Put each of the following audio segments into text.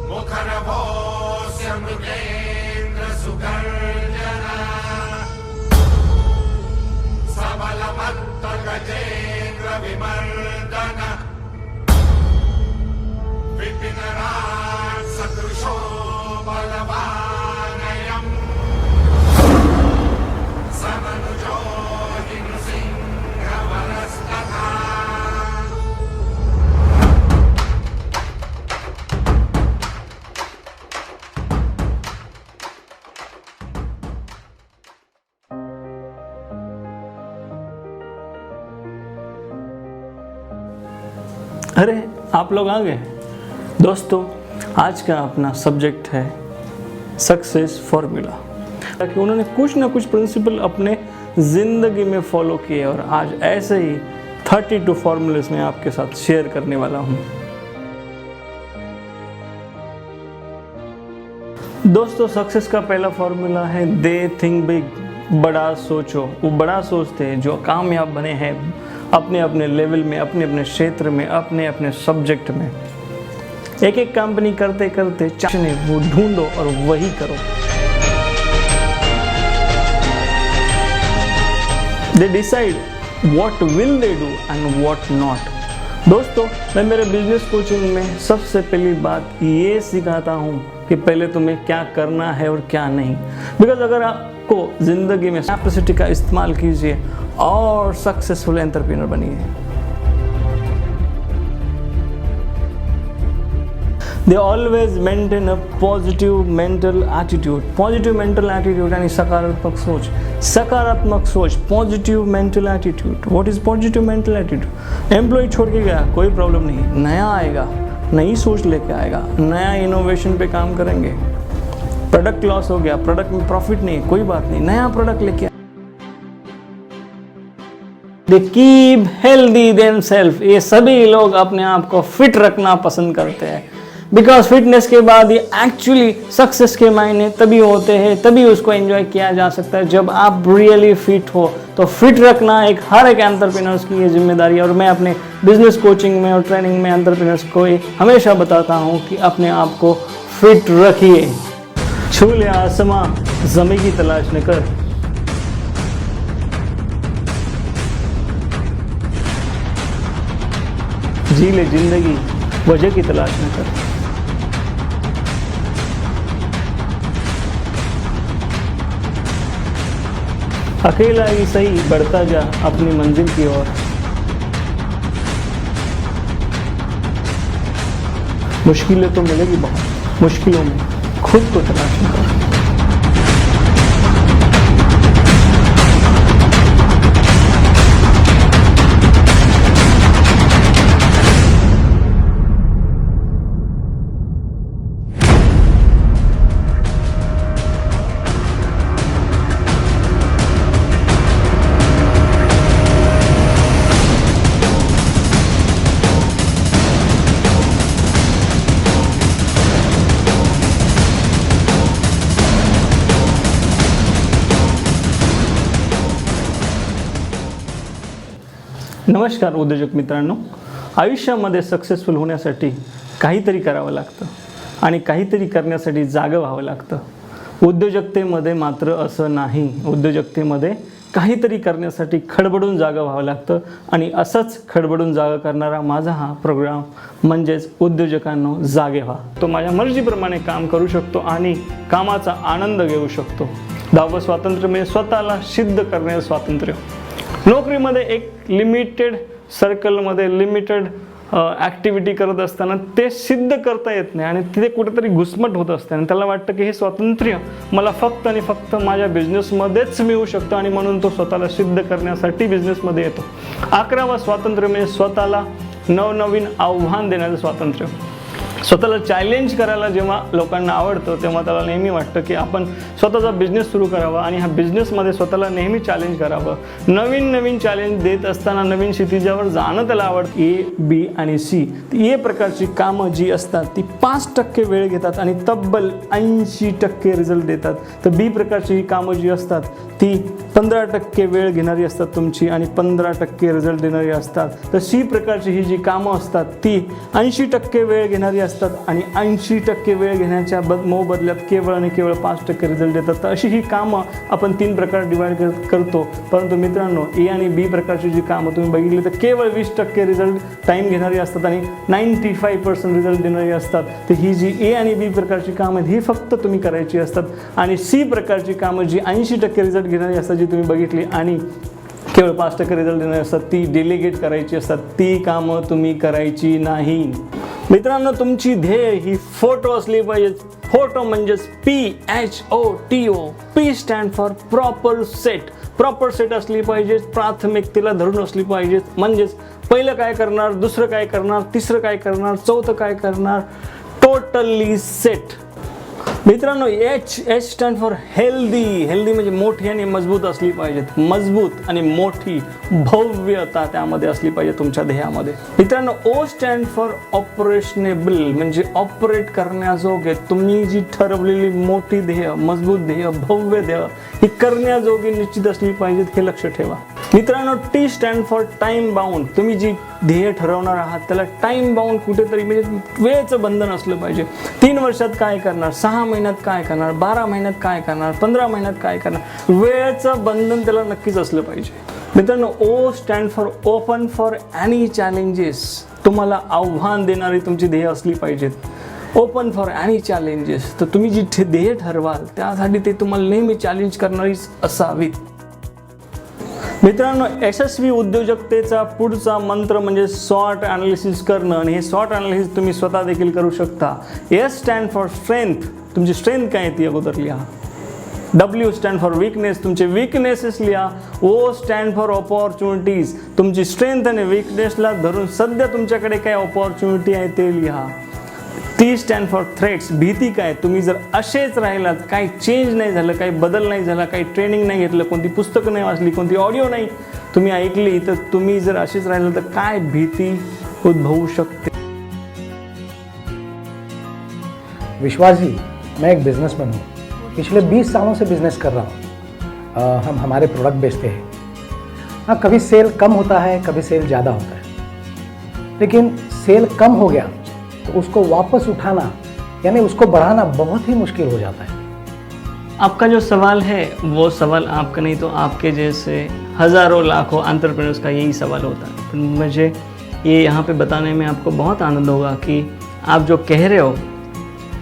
मुखरभोस्य मृगेन्द्र सुगर्जना सबलमत्त गजेन्द्र विमर्दन विपिनराज सदृशो बलवानयम् समनुजो हिंसिंहवरस्तथा। अरे आप लोग आ गए। दोस्तों, आज का अपना सब्जेक्ट है सक्सेस फॉर्मूला। ताकि उन्होंने कुछ ना कुछ प्रिंसिपल अपने ज़िंदगी में फॉलो किए और आज ऐसे ही 32 फॉर्मूलेस में आपके साथ शेयर करने वाला हूँ। दोस्तों, सक्सेस का पहला फॉर्मूला है दे थिंक बिग। बड़ा सोचो। वो बड़ा सोचते हैं जो कामयाब बने हैं अपने अपने लेवल में, अपने अपने क्षेत्र में, अपने अपने सब्जेक्ट में। एक एक कंपनी करते करते चाहने वो ढूंढो और वही करो। They decide what will they do and what not. दोस्तों, मैं मेरे बिजनेस कोचिंग में सबसे पहली बात ये सिखाता हूँ कि पहले तुम्हें क्या करना है और क्या नहीं। बिकॉज अगर आपको जिंदगी में कैपेसिटी का इस्तेमाल कीजिए और सक्सेसफुल एंटरप्रेन्योर बनिए। They always maintain a positive mental attitude. Positive mental attitude यानी सकारात्मक सोच। सकारात्मक सोच, positive mental attitude. What is positive mental attitude? Employee छोड़ के गया, कोई प्रॉब्लम नहीं, नया आएगा, नई सोच लेके आएगा, नया इनोवेशन पे काम करेंगे। प्रोडक्ट लॉस हो गया, प्रोडक्ट में प्रॉफिट नहीं, कोई बात नहीं, नया प्रोडक्ट लेके। They keep healthy themselves. ये सभी लोग अपने आप को फिट रखना पसंद करते हैं। बिकॉज फिटनेस के बाद ये एक्चुअली सक्सेस के मायने तभी होते हैं, तभी उसको एंजॉय किया जा सकता है जब आप रियली फिट हो। तो फिट रखना हर एक एंटरप्रेन्योर्स की ये जिम्मेदारी है। और मैं अपने बिजनेस कोचिंग में और ट्रेनिंग में एंटरप्रेन्योर्स को हमेशा बताता हूँ कि अपने आप को फिट रखिए। छू ले आसमां, ज़मीं की तलाश न कर। जी ले जिंदगी, वजह की तलाश न कर। अकेला ही सही, बढ़ता जा अपनी मंजिल की ओर। मुश्किलें तो मिलेगी बहुत, मुश्किलों में खुद को तलाश न कर। नमस्कार उद्योजक मित्रांनो, आयुष्यामध्ये सक्सेसफुल होण्यासाठी काहीतरी करावं लागतं आणि काहीतरी करण्यासाठी जागं व्हावं लागतं। उद्योजकतेमध्ये मात्र असं नाही। उद्योजकतेमध्ये काहीतरी करण्यासाठी खडबडून जागं व्हावं लागतं आणि असंच खडबडून जागं करणारा माझा हा प्रोग्राम म्हणजेच उद्योजकांनो जागे व्हा। तो माझ्या मर्जीप्रमाणे काम करू शकतो आणि कामाचा आनंद घेऊ शकतो। 10वें स्वातंत्र्य म्हणजे स्वतःला सिद्ध करण्याचं स्वातंत्र्य। नोकरीमध्ये एक लिमिटेड सर्कलमध्ये लिमिटेड ॲक्टिव्हिटी करत असताना ते सिद्ध करता येत नाही आणि तिथे कुठेतरी घुसमट होत असते आणि त्याला वाटतं की हे स्वातंत्र्य मला फक्त आणि फक्त माझ्या बिझनेसमध्येच मिळू शकतं आणि म्हणून तो स्वतःला सिद्ध करण्यासाठी बिझनेसमध्ये येतो। 11वा स्वातंत्र्य म्हणजे स्वतःला नवनवीन आव्हान देण्याचं स्वातंत्र्य। स्वतःला चॅलेंज करायला जेव्हा लोकांना आवडतं तेव्हा त्याला नेहमी वाटतं की आपण स्वतःचा बिझनेस सुरू करावा आणि ह्या बिझनेसमध्ये स्वतःला नेहमी चॅलेंज करावं। नवीन नवीन चॅलेंज देत असताना नवीन क्षितिजावर जाणं त्याला आवडतं। ए, बी आणि सी ए प्रकारची कामं जी असतात ती 5% वेळ घेतात आणि तब्बल 80% रिझल्ट देतात। तर बी प्रकारची ही कामं जी असतात ती 15% वेळ घेणारी असतात तुमची आणि 15% रिझल्ट देणारी असतात। तर सी प्रकारची ही जी कामं असतात ती 80% वेळ घेणारी असतात असतात आणि 80% वेळ घेण्याच्या मोबदल्यात केवळ आणि केवळ 5% रिझल्ट देतात. तर अशी ही कामं आपण 3 प्रकार डिवाइड करतो. परंतु मित्रांनो, ए आणि बी प्रकारची जी कामं तुम्ही बघितली तर केवळ 20% रिझल्ट टाईम घेणारी असतात आणि 95% रिझल्ट देणारी असतात. तर ही जी ए आणि बी प्रकारची कामं आहेत ही फक्त तुम्ही करायची असतात. आणि सी प्रकारची कामं जी 80% रिझल्ट घेणारी असतात, जी तुम्ही बघितली आणि केवळ 5% रिझल्ट देणारी असतात, ती डेलिगेट करायची असतात. ती कामं तुम्ही करायची नाही. मित्रांनो, तुमची ध्येय ही फोटो असली पाहिजे. फोटो म्हणजेच PHOTO. P stand for proper set. Proper set असली पाहिजे, प्राथमिकतेला धरून असली पाहिजे. म्हणजेच पहिलं काय करणार, दुसरं काय करणार, तिसरं काय करणार, चौथं काय करणार, टोटली सेट. मित्रांनो, H stand for healthy. Healthy म्हणजे मोठी आणि मजबूत असली पाहिजेत. मजबूत आणि मोठी भव्यता त्यामध्ये असली पाहिजे तुमच्या ध्येयामध्ये. मित्रांनो, ओ स्टँड फॉर ऑपरेशनेबल म्हणजे ऑपरेट करण्याजोगे. तुम्ही जी ठरवलेली मोठी ध्येय, मजबूत ध्येय, भव्य ध्येय ही करण्याजोगी निश्चित असली पाहिजेत, हे लक्ष ठेवा. मित्रांनो, T stand for time bound. तुम्ही जी ध्येय ठरवणार आहात त्याला टाईम बाउंड कुठेतरी म्हणजे वेळेचं बंधन असलं पाहिजे. 3 वर्षात काय करणार, 6 महिन्यात काय करणार, 12 महिन्यात काय करणार, 15 महिन्यात काय करणार, वेळेचं बंधन त्याला नक्कीच असलं पाहिजे. मित्रांनो, O stand for open for any challenges. तुम्हाला आव्हान देणारी तुमची ध्येय असली पाहिजेत. Open for any challenges. तर तुम्ही जी ध्येय ठरवाल त्यासाठी ते तुम्हाला नेहमी चॅलेंज करणारीच असावीत. मित्रांनो, यशस्वी उद्योजकतेचा पुढचा मंत्र म्हणजे सॉर्ट ॲनालिसिस करणं. आणि हे सॉर्ट ॲनालिसिस तुम्ही स्वतः देखील करू शकता. S stand for strength. तुमची स्ट्रेंथ काय आहे ती अगोदर लिहा. W stand for weakness. तुमचे वीकनेसेस लिहा. O stand for opportunities. तुमची स्ट्रेंथ आणि वीकनेसला धरून सध्या तुमच्याकडे काय ऑपॉर्च्युनिटी आहे ते लिहा. T stand for threats. भीती काय, तुम्ही जर असेच राहिलात, काही चेंज नाही झालं, काही बदल नाही झाला, काही ट्रेनिंग नाही घेतलं, कोणती पुस्तकं नाही वाचली, कोणती ऑडिओ नाही तुम्ही ऐकली, तर तुम्ही जर असेच राहिलं तर काय भीती उद्भवू शकते. विश्वास जी, मैं एक बिजनेसमैन हूँ. पिछले 20 सालों से बिजनेस कर रहा हूँ. हम हमारे प्रोडक्ट बेचते हैं. हाँ, कभी सेल कम होता है, कभी सेल ज़्यादा होता है. लेकिन सेल कम हो गया तो उसको वापस उठाना यानी उसको बढ़ाना बहुत ही मुश्किल हो जाता है. आपका जो सवाल है वो सवाल आपका नहीं तो आपके जैसे हज़ारों लाखों एंटरप्रेन्योर्स का यही सवाल होता है. तो मुझे ये यहाँ पे बताने में आपको बहुत आनंद होगा कि आप जो कह रहे हो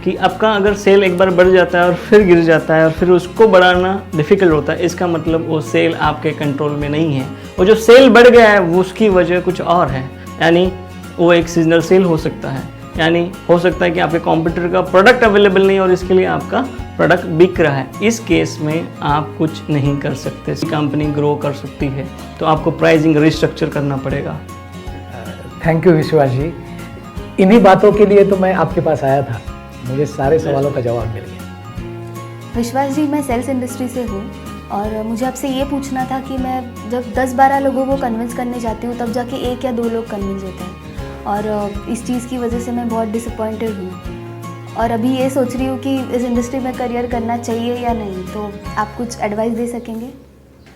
कि आपका अगर सेल एक बार बढ़ जाता है और फिर गिर जाता है और फिर उसको बढ़ाना डिफ़िकल्ट होता है, इसका मतलब वो सेल आपके कंट्रोल में नहीं है. वो जो सेल बढ़ गया है वो उसकी वजह कुछ और है. यानी वो एक सीजनल सेल हो सकता है, यानी हो सकता है कि आपके कॉम्पिटिटर का प्रोडक्ट अवेलेबल नहीं और इसके लिए आपका प्रोडक्ट बिक रहा है. इस केस में आप कुछ नहीं कर सकते. कंपनी ग्रो कर सकती है तो आपको प्राइसिंग रिस्ट्रक्चर करना पड़ेगा. थैंक यू विश्वास जी. इन्हीं बातों के लिए तो मैं आपके पास आया था. मुझे सारे सवालों का जवाब मिल गया. विश्वास जी, मैं सेल्स इंडस्ट्री से हूँ और मुझे आपसे ये पूछना था कि मैं जब 10-12 लोगों को कन्विंस करने जाती हूँ तब जाके 1 या 2 लोग कन्विंस होते हैं और इस चीज़ की वजह से मैं बहुत डिसअपॉइंटेड हूँ और अभी ये सोच रही हूँ कि इस इंडस्ट्री में करियर करना चाहिए या नहीं. तो आप कुछ एडवाइस दे सकेंगे?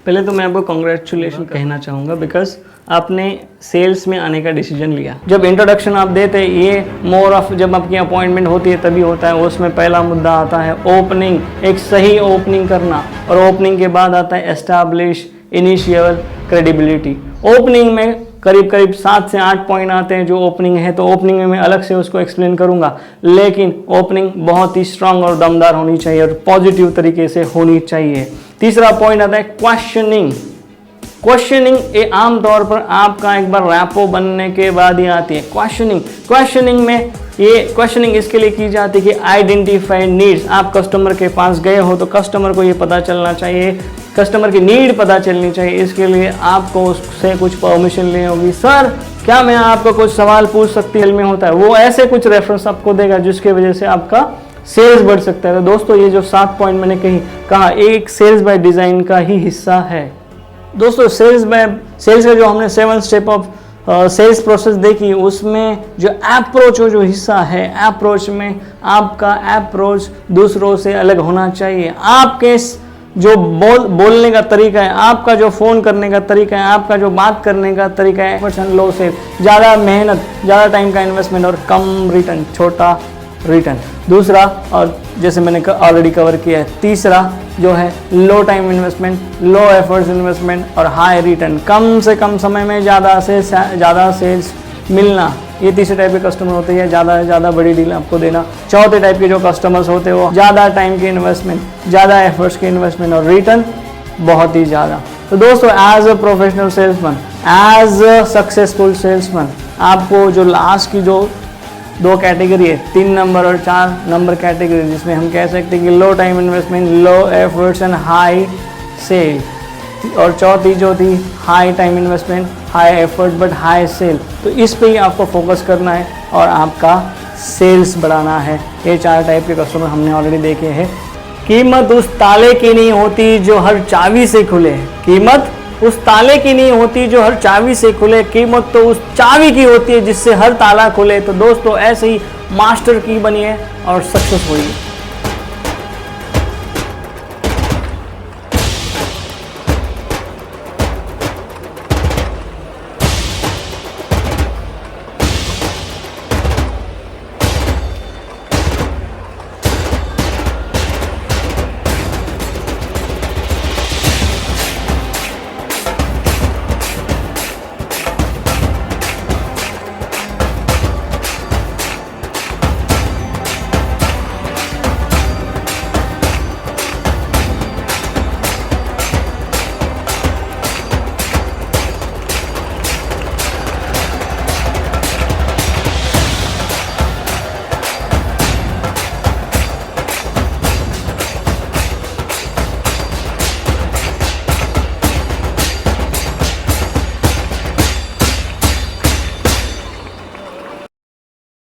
पहले तो मैं आपको कॉन्ग्रेचुलेशन कहना चाहूँगा बिकॉज आपने सेल्स में आने का डिसीजन लिया. जब इंट्रोडक्शन आप देते हैं ये मोर ऑफ जब आपकी अपॉइंटमेंट होती है तभी होता है. उसमें पहला मुद्दा आता है ओपनिंग. एक सही ओपनिंग करना और ओपनिंग के बाद आता है एस्टैब्लिश इनिशियल क्रेडिबिलिटी. ओपनिंग में करीब 7 से 8 पॉइंट आते हैं जो ओपनिंग है. तो ओपनिंग में मैं अलग से उसको एक्सप्लेन करूंगा, लेकिन ओपनिंग बहुत ही स्ट्रांग और दमदार होनी चाहिए और पॉजिटिव तरीके से होनी चाहिए. तीसरा पॉइंट आता है क्वेश्चनिंग. क्वेश्चनिंग ये आमतौर पर आपका एक बार रैपो बनने के बाद ही आती है. क्वेश्चनिंग में ये क्वेश्चनिंग इसके लिए की जाती है कि आइडेंटिफाई नीड्स. आप कस्टमर के पास गए हो तो कस्टमर को ये पता चलना चाहिए, कस्टमर की नीड पता चलनी चाहिए. इसके लिए आपको उससे कुछ परमिशन लेनी होगी. सर क्या मैं आपको कुछ सवाल पूछ सकती है में होता है, वो ऐसे कुछ रेफरेंस आपको देगा जिसके वजह से आपका सेल्स बढ़ सकता है. तो दोस्तों ये जो 7 पॉइंट मैंने कहा एक सेल्स बाय डिज़ाइन का ही हिस्सा है. दोस्तों सेल्स का जो हमने 7 स्टेप ऑफ सेल्स प्रोसेस देखी उसमें जो अप्रोच जो हिस्सा है, अप्रोच में आपका अप्रोच दूसरों से अलग होना चाहिए. आपके जो बोलने का तरीका है, आपका जो फ़ोन करने का तरीका है, आपका जो बात करने का तरीका है, परसेंट लो सेल, ज़्यादा मेहनत, ज़्यादा टाइम का इन्वेस्टमेंट और कम रिटर्न, छोटा रिटर्न। दूसरा, और जैसे मैंने ऑलरेडी कवर किया है, तीसरा जो है लो time investment, low efforts investment और हाई रिटर्न, कम से कम समय में ज़्यादा से ज़्यादा सेल्स मिलना। ये तीसरे टाइप के कस्टमर होते हैं, ज़्यादा से ज़्यादा बड़ी डील आपको देना। चौथे टाइप के जो कस्टमर्स होते हैं वो ज़्यादा टाइम के इन्वेस्टमेंट, ज़्यादा एफर्ट्स के इन्वेस्टमेंट और रिटर्न बहुत ही ज़्यादा। तो दोस्तों, as a professional salesman, as a successful salesman, आपको जो लास्ट की जो 2 कैटेगरी है, 3 नंबर और 4 नंबर कैटेगरी, जिसमें हम कह सकते हैं कि low time investment, low efforts and high sale, और चौथी जो थी high time investment, high effort but high sale. तो इस पे ही आपको फोकस करना है और आपका सेल्स बढ़ाना है। ये 4 टाइप के कस्टमर हमने ऑलरेडी देखे हैं। कीमत उस ताले की नहीं होती जो हर चाबी से खुले, कीमत उस ताले की नहीं होती जो हर चाबी से खुले, कीमत तो उस चाबी की होती है जिससे हर ताला खुले। तो दोस्तों, ऐसे ही मास्टर की बनिए और सक्सेस होइए।